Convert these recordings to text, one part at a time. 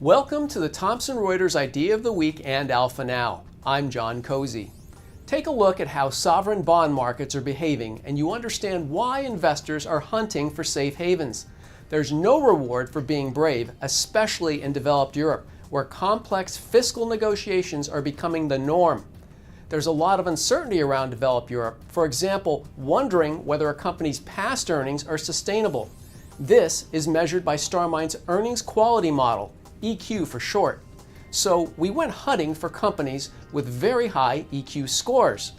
Welcome to the Thomson Reuters Idea of the Week and Alpha Now. I'm John Cozy. Take a look at how sovereign bond markets are behaving and you understand why investors are hunting for safe havens. There's no reward for being brave, especially in developed Europe, where complex fiscal negotiations are becoming the norm. There's a lot of uncertainty around developed Europe, for example, wondering whether a company's past earnings are sustainable. This is measured by StarMine's earnings quality model, EQ for short. So we went hunting for companies with very high EQ scores.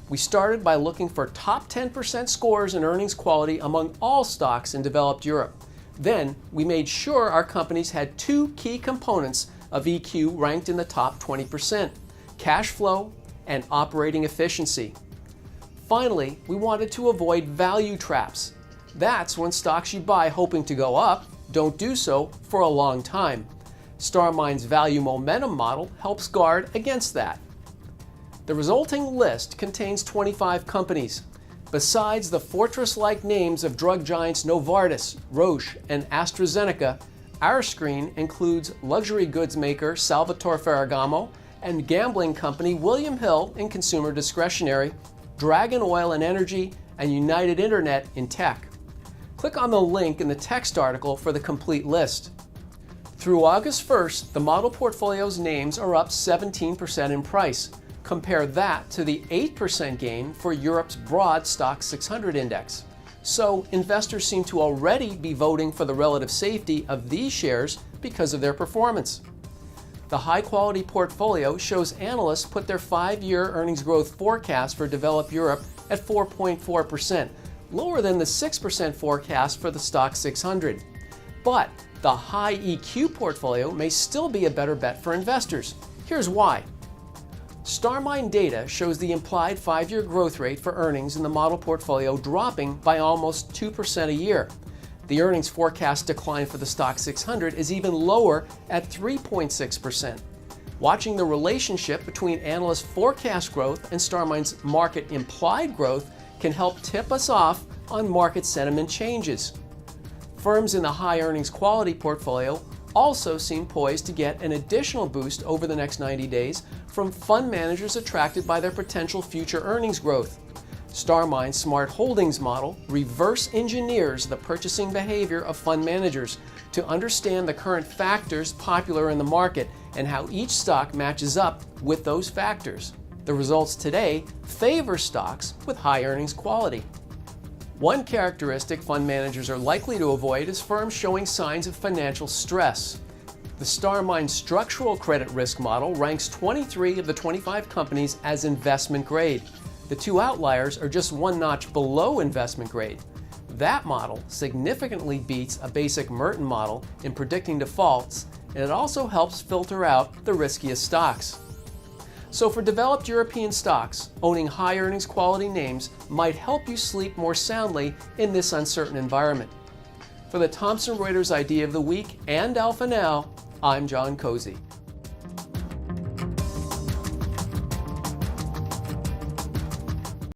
We started by looking for top 10% scores in earnings quality among all stocks in developed Europe. Then we made sure our companies had two key components of EQ ranked in the top 20%, cash flow and operating efficiency. Finally, we wanted to avoid value traps. That's when stocks you buy hoping to go up don't do so for a long time. StarMine's value momentum model helps guard against that. The resulting list contains 25 companies. Besides the fortress-like names of drug giants Novartis, Roche, and AstraZeneca, our screen includes luxury goods maker Salvatore Ferragamo and gambling company William Hill in consumer discretionary, Dragon Oil and Energy, and United Internet in tech. Click on the link in the text article for the complete list. Through August 1st, the model portfolio's names are up 17% in price. Compare that to the 8% gain for Europe's broad Stock 600 index. So investors seem to already be voting for the relative safety of these shares because of their performance. The high-quality portfolio shows analysts put their 5-year earnings growth forecast for developed Europe at 4.4%, lower than the 6% forecast for the Stock 600. But the high EQ portfolio may still be a better bet for investors. Here's why. StarMine data shows the implied 5-year growth rate for earnings in the model portfolio dropping by almost 2% a year. The earnings forecast decline for the Stock 600 is even lower at 3.6%. Watching the relationship between analyst forecast growth and StarMine's market implied growth can help tip us off on market sentiment changes. Firms in the high earnings quality portfolio also seem poised to get an additional boost over the next 90 days from fund managers attracted by their potential future earnings growth. StarMine's Smart Holdings model reverse engineers the purchasing behavior of fund managers to understand the current factors popular in the market and how each stock matches up with those factors. The results today favor stocks with high earnings quality. One characteristic fund managers are likely to avoid is firms showing signs of financial stress. The StarMine structural credit risk model ranks 23 of the 25 companies as investment grade. The two outliers are just one notch below investment grade. That model significantly beats a basic Merton model in predicting defaults, and it also helps filter out the riskiest stocks. So for developed European stocks, owning high earnings quality names might help you sleep more soundly in this uncertain environment. For the Thomson Reuters Idea of the Week and Alpha Now, I'm John Cozy.